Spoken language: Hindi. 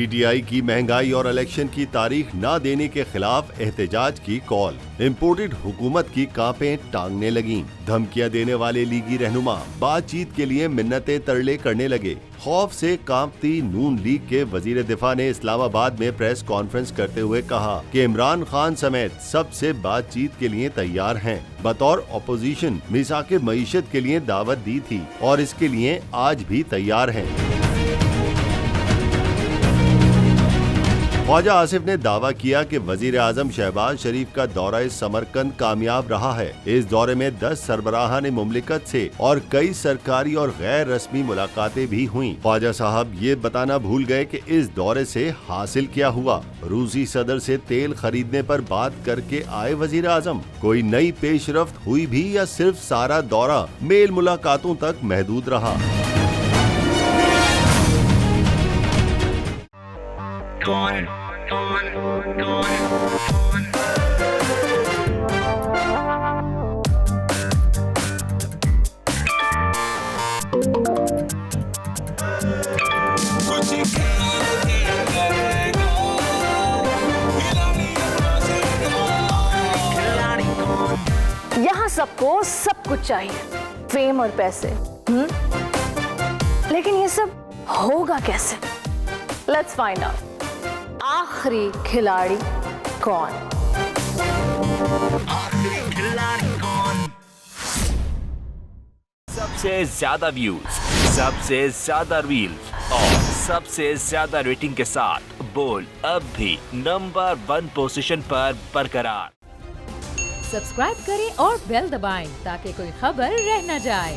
पीटीआई की महंगाई और इलेक्शन की तारीख न देने के खिलाफ एहतजाज की कॉल। इम्पोर्टेड हुकूमत की कांपें टांगने लगीं। धमकियां देने वाले लीगी रहनुमा बातचीत के लिए मिन्नतें तरले करने लगे। खौफ से कांपती नून लीग के वजीर दिफा ने इस्लामाबाद में प्रेस कॉन्फ्रेंस करते हुए कहा कि इमरान खान समेत सबसे बातचीत के लिए तैयार हैं। बतौर अपोजिशन मिसाके मईशत के लिए दावत दी थी और इसके लिए आज भी तैयार हैं। ख्वाजा आसिफ ने दावा किया कि वजीर आजम शहबाज शरीफ का दौरा समरकंद कामयाब रहा है। इस दौरे में 10 सरबराहान मुमलिकत से और कई सरकारी और गैर रस्मी मुलाकातें भी हुईं। ख्वाजा साहब ये बताना भूल गए कि इस दौरे से हासिल क्या हुआ। रूसी सदर से तेल खरीदने पर बात करके आए वजीर आजम। कोई नई पेशरफ्त हुई भी या सिर्फ सारा दौरा मेल मुलाकातों तक महदूद रहा। यहाँ सबको सब कुछ चाहिए, फेम और पैसे। लेकिन ये सब होगा कैसे? Let's find out. आखिरी खिलाड़ी कौन? सबसे ज्यादा व्यूज, सबसे ज्यादा रील्स और सबसे ज्यादा रेटिंग के साथ बोल अब भी नंबर 1 पोजीशन पर बरकरार। सब्सक्राइब करें और बेल दबाएं ताकि कोई खबर रह न जाए।